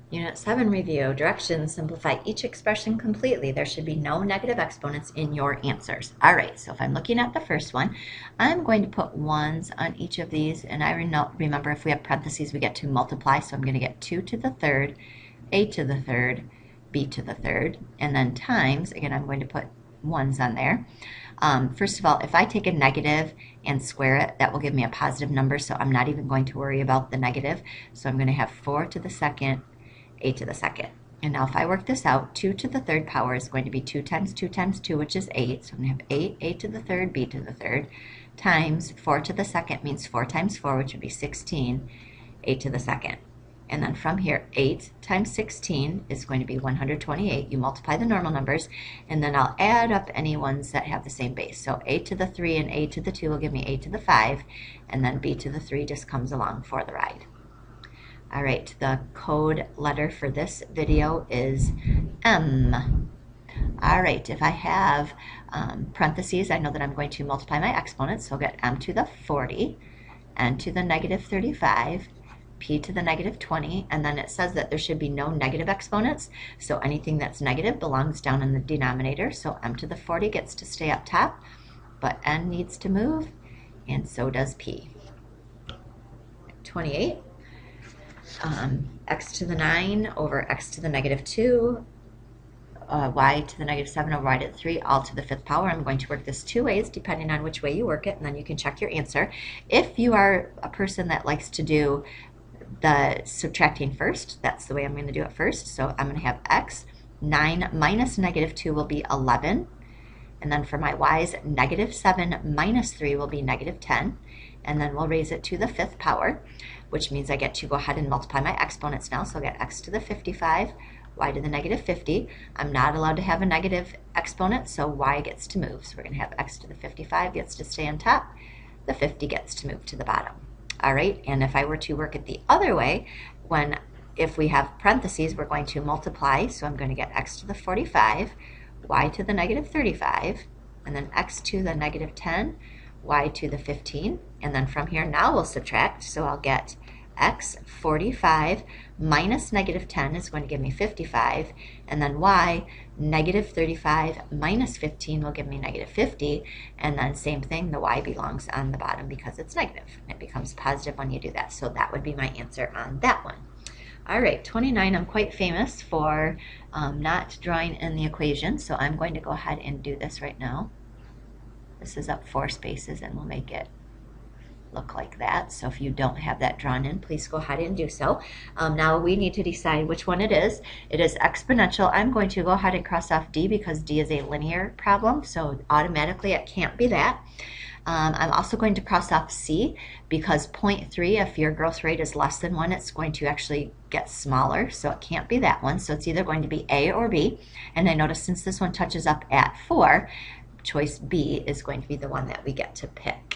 Unit 7 review. Directions. Simplify each expression completely. There should be no negative exponents in your answers. All right, so if I'm looking at the first one, I'm going to put ones on each of these. And I remember if we have parentheses, we get to multiply. So I'm going to get 2 to the third, a to the third, b to the third. And then times, again, I'm going to put ones on there. First of all, if I take a negative and square it, that will give me a positive number. So I'm not even going to worry about the negative. So I'm going to have 4 to the second, a to the second. And now if I work this out, 2 to the third power is going to be 2 times 2 times 2, which is 8. So I'm going to have 8, a to the third, b to the third, times 4 to the second means 4 times 4, which would be 16, a to the second. And then from here, 8 times 16 is going to be 128. You multiply the normal numbers, and then I'll add up any ones that have the same base. So a to the 3 and a to the 2 will give me a to the 5, and then b to the 3 just comes along for the ride. All right, the code letter for this video is M. All right, if I have parentheses, I know that I'm going to multiply my exponents. So I'll get m to the 40, n to the negative 35, p to the negative 20, and then it says that there should be no negative exponents. So anything that's negative belongs down in the denominator. So m to the 40 gets to stay up top, but n needs to move, and so does p. 28. X to the 9 over x to the negative 2, y to the negative 7 over y to the 3, all to the 5th power. I'm going to work this two ways depending on which way you work it, and then you can check your answer. If you are a person that likes to do the subtracting first, that's the way I'm going to do it first. So I'm going to have x, 9 minus negative 2 will be 11. And then for my y's, negative 7 minus 3 will be negative 10. And then we'll raise it to the 5th power, which means I get to go ahead and multiply my exponents now. So I'll get x to the 55, y to the negative 50. I'm not allowed to have a negative exponent, so y gets to move. So we're going to have x to the 55 gets to stay on top. The 50 gets to move to the bottom. All right, and if I were to work it the other way, if we have parentheses, we're going to multiply. So I'm going to get x to the 45, y to the negative 35, and then x to the negative 10, y to the 15, and then from here now we'll subtract. So I'll get x 45 minus negative 10 is going to give me 55, and then y negative 35 minus 15 will give me negative 50, and then same thing, the y belongs on the bottom because it's negative. It becomes positive when you do that. So that would be my answer on that one. All right, 29, I'm quite famous for not drawing in the equation, so I'm going to go ahead and do this right now. This is up 4 spaces, and we'll make it look like that. So if you don't have that drawn in, please go ahead and do so. Now we need to decide which one it is. It is exponential. I'm going to go ahead and cross off D because D is a linear problem, so automatically it can't be that. I'm also going to cross off C because 0.3, if your growth rate is less than 1, it's going to actually get smaller, so it can't be that one. So it's either going to be A or B. And I notice since this one touches up at 4, choice B is going to be the one that we get to pick.